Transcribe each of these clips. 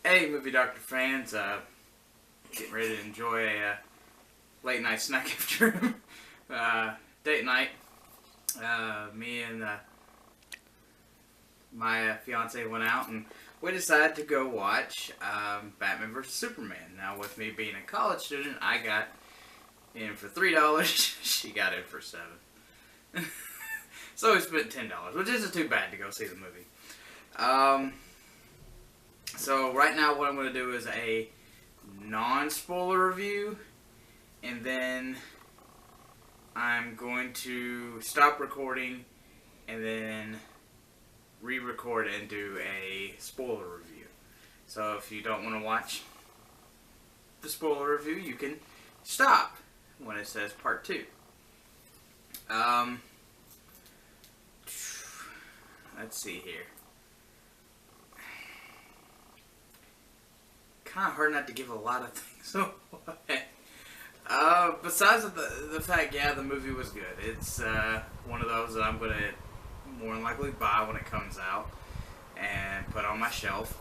Hey, Movie Doctor fans, getting ready to enjoy a late night snack after date night. Me and my fiance went out and we decided to go watch Batman vs. Superman. Now, with me being a college student, I got in for $3. She got in for $7. So we spent $10, which isn't too bad to go see the movie. So right now what I'm going to do is a non-spoiler review, and then I'm going to stop recording and then re-record and do a spoiler review. So if you don't want to watch the spoiler review, you can stop when it says part 2. Let's see here. Kind of hard not to give a lot of things away. Besides the fact, yeah, the movie was good. It's one of those that I'm going to more than likely buy when it comes out and put on my shelf.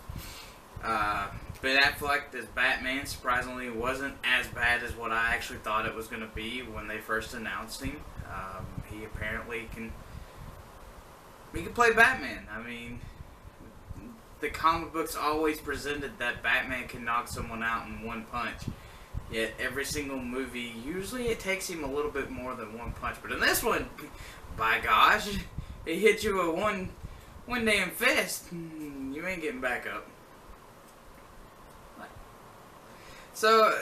Ben Affleck as Batman surprisingly wasn't as bad as what I actually thought it was going to be when they first announced him. He apparently can play Batman. I mean, the comic books always presented that Batman can knock someone out in one punch. Yet every single movie, usually it takes him a little bit more than one punch. But in this one, by gosh, it hits you with one damn fist. You ain't getting back up. So,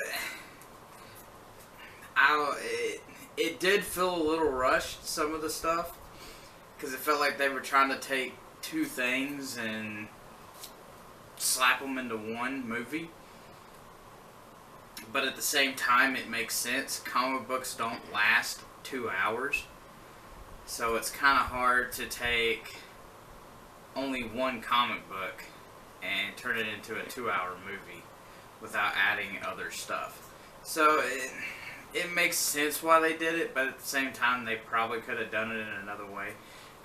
it did feel a little rushed, some of the stuff. Because it felt like they were trying to take two things and slap them into one movie. But at the same time, it makes sense. Comic books don't last 2 hours. So it's kind of hard to take only one comic book and turn it into a 2-hour movie without adding other stuff. So it makes sense why they did it, but at the same time, they probably could have done it in another way.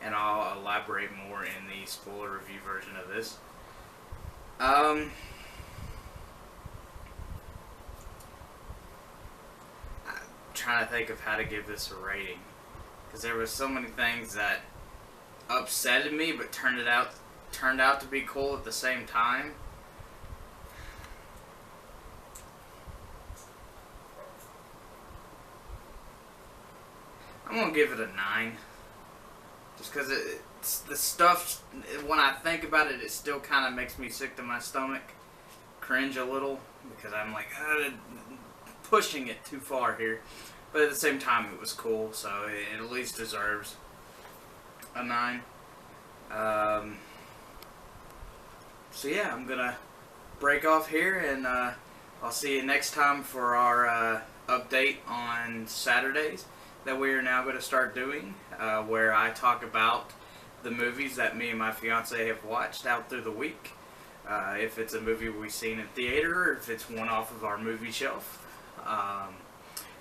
And I'll elaborate more in the spoiler review version of this. I'm trying to think of how to give this a rating, because there were so many things that upsetted me but turned out to be cool at the same time. I'm gonna give it a 9, just because it's the stuff, when I think about it, it still kind of makes me sick to my stomach, cringe a little, because I'm like, pushing it too far here. But at the same time, it was cool, so it at least deserves a 9. So yeah, I'm going to break off here, and I'll see you next time for our update on Saturdays that we are now going to start doing, where I talk about the movies that me and my fiance have watched out through the week. If it's a movie we've seen in theater, or if it's one off of our movie shelf.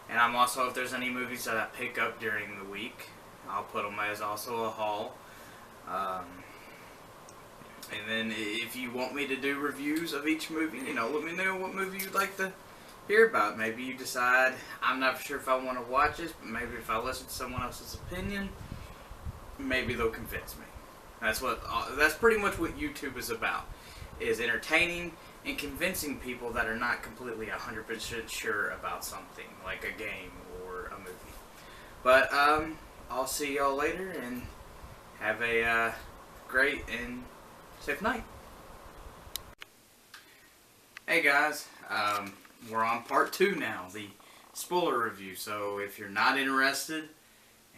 And I'm also, if there's any movies that I pick up during the week, I'll put them as also a haul. And then if you want me to do reviews of each movie, let me know what movie you'd like to hear about. Maybe you decide, I'm not sure if I want to watch this, but maybe if I listen to someone else's opinion, maybe they'll convince me. That's pretty much what YouTube is about, is entertaining and convincing people that are not completely 100% sure about something, like a game or a movie. But I'll see y'all later, and have a great and safe night. Hey guys, we're on part 2 now, the spoiler review. So if you're not interested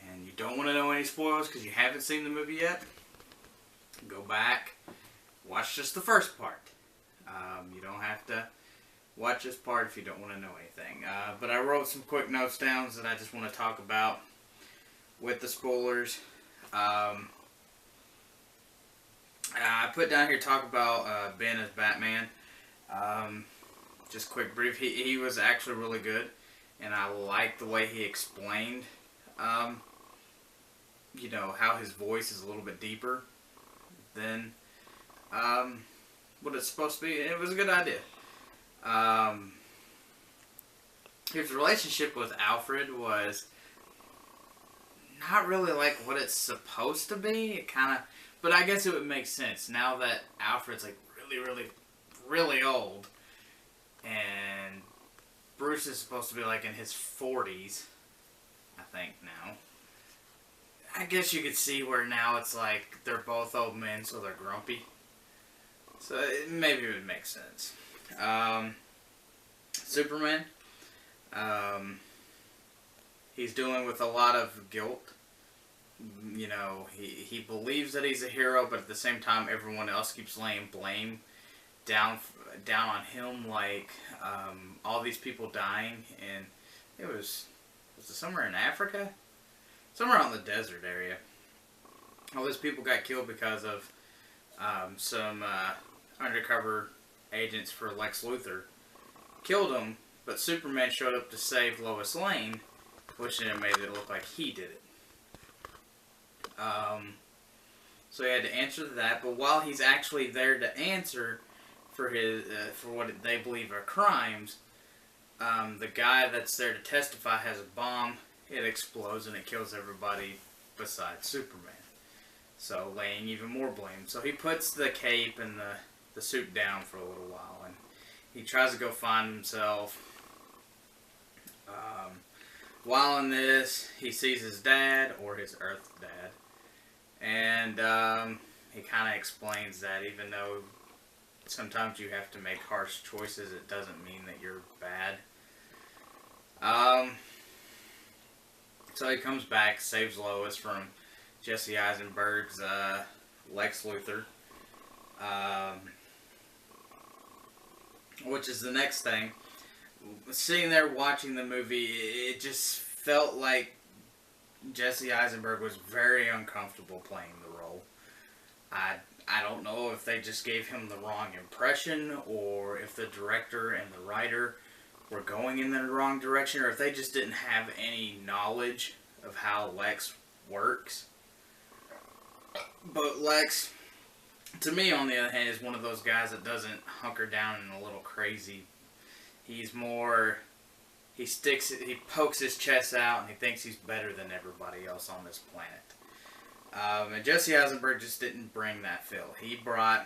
and you don't want to know any spoilers because you haven't seen the movie yet, go back, watch just the first part. You don't have to watch this part if you don't want to know anything. But I wrote some quick notes down that I just want to talk about with the spoilers. I put down here, talk about Ben as Batman. Just quick brief, he was actually really good, and I liked the way he explained, how his voice is a little bit deeper than what it's supposed to be. It was a good idea. Um, his relationship with Alfred was not really like what it's supposed to be. It kind of, but I guess it would make sense now that Alfred's like really, really, really old, and Bruce is supposed to be like in his 40s, I think now. I guess you could see where now it's like they're both old men, so they're grumpy. So maybe it would make sense. Superman. He's dealing with a lot of guilt. You know, he believes that he's a hero, but at the same time, everyone else keeps laying blame down on him. Like all these people dying, and it was it somewhere in Africa, somewhere out in the desert area. All these people got killed because of some undercover agents for Lex Luthor killed him, but Superman showed up to save Lois Lane, which then made it look like he did it. So he had to answer to that, but while he's actually there to answer for his for what they believe are crimes, the guy that's there to testify has a bomb. It explodes and it kills everybody besides Superman. So laying even more blame. So he puts the cape and the suit down for a little while, and he tries to go find himself. While in this, he sees his dad, or his Earth dad, and he kind of explains that even though sometimes you have to make harsh choices, it doesn't mean that you're bad. So he comes back, saves Lois from Jesse Eisenberg's Lex Luthor, which is the next thing. Sitting there watching the movie, it just felt like Jesse Eisenberg was very uncomfortable playing the role. I don't know if they just gave him the wrong impression, or if the director and the writer were going in the wrong direction, or if they just didn't have any knowledge of how Lex works. But Lex, to me, on the other hand, is one of those guys that doesn't hunker down and a little crazy. He's more, he pokes his chest out, and he thinks he's better than everybody else on this planet. And Jesse Eisenberg just didn't bring that feel. He brought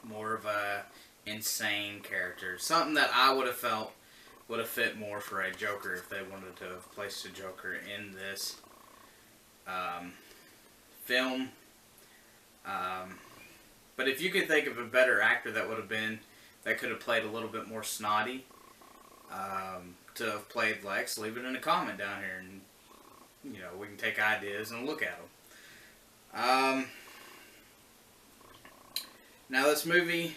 more of a insane character. Something that I would have felt would have fit more for a Joker if they wanted to have placed a Joker in this film. But if you could think of a better actor that would have been, that could have played a little bit more snotty, to have played Lex, leave it in a comment down here, and you know, we can take ideas and look at them. Now this movie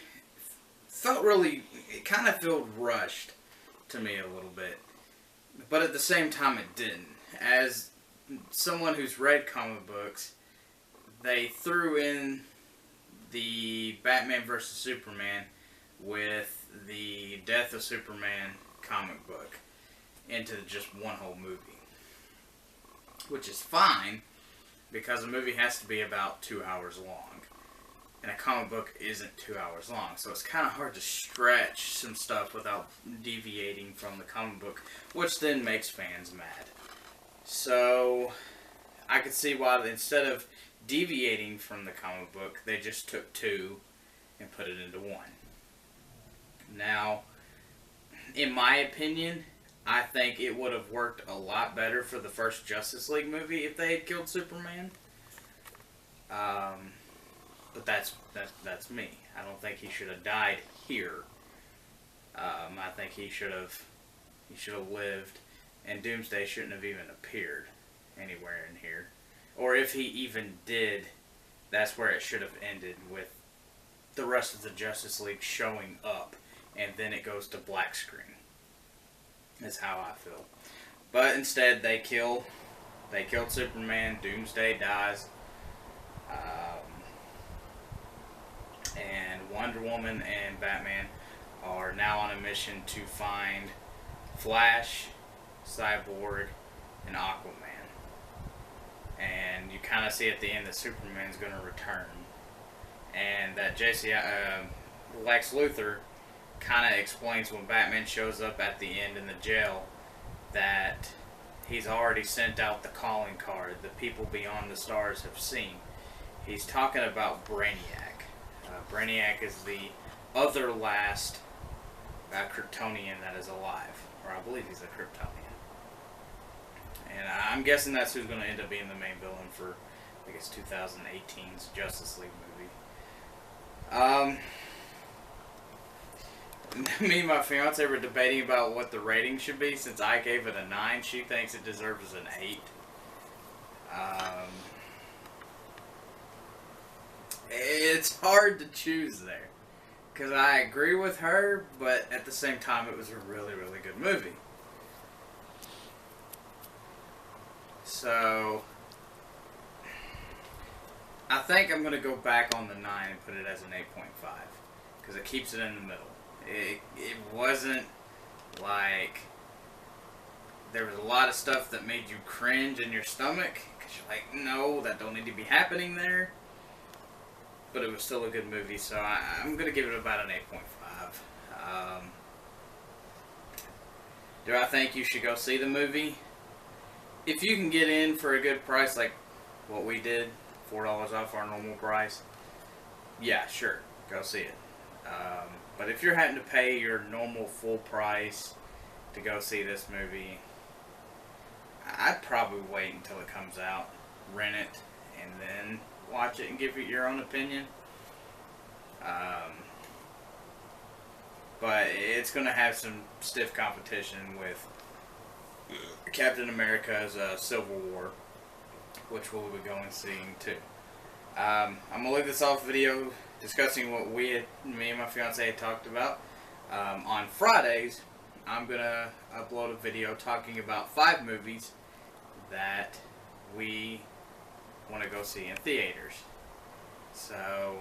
felt really, it kind of felt rushed to me a little bit, but at the same time it didn't. As someone who's read comic books, they threw in the Batman vs. Superman with the Death of Superman comic book into just one whole movie. Which is fine, because a movie has to be about 2 hours long. And a comic book isn't 2 hours long, so it's kind of hard to stretch some stuff without deviating from the comic book, which then makes fans mad. So I could see why, instead of deviating from the comic book, they just took two and put it into one. Now, in my opinion, I think it would have worked a lot better for the first Justice League movie if they had killed Superman. But that's me. I don't think he should have died here. I think he should have lived, and Doomsday shouldn't have even appeared anywhere in here. Or if he even did, that's where it should have ended, with the rest of the Justice League showing up, and then it goes to black screen. That's how I feel. But instead, they killed Superman. Doomsday dies, and Wonder Woman and Batman are now on a mission to find Flash, Cyborg, and Aquaman. And you kind of see at the end that Superman's going to return. and that Lex Luthor kind of explains when Batman shows up at the end in the jail that he's already sent out the calling card the people beyond the stars have seen. He's talking about Brainiac. Brainiac is the other last Kryptonian that is alive, or I believe he's a Kryptonian. And I'm guessing that's who's going to end up being the main villain for, I guess, 2018's Justice League movie. Me and my fiance were debating about what the rating should be. Since I gave it a 9, she thinks it deserves an 8. It's hard to choose there, because I agree with her, but at the same time it was a really, really good movie. So I think I'm going to go back on the 9 and put it as an 8.5, because it keeps it in the middle. It wasn't like there was a lot of stuff that made you cringe in your stomach, because you're like, no, that don't need to be happening there. But it was still a good movie, so I'm going to give it about an 8.5. Do I think you should go see the movie? If you can get in for a good price, like what we did, $4 off our normal price, yeah, sure, go see it. But if you're having to pay your normal full price to go see this movie, I'd probably wait until it comes out, rent it, and then watch it and give it your own opinion. But it's going to have some stiff competition with Captain America's Civil War, which we'll be going seeing too. I'm going to leave this off video discussing what me and my fiance had talked about. On Fridays, I'm going to upload a video talking about 5 movies that we want to go see in theaters. So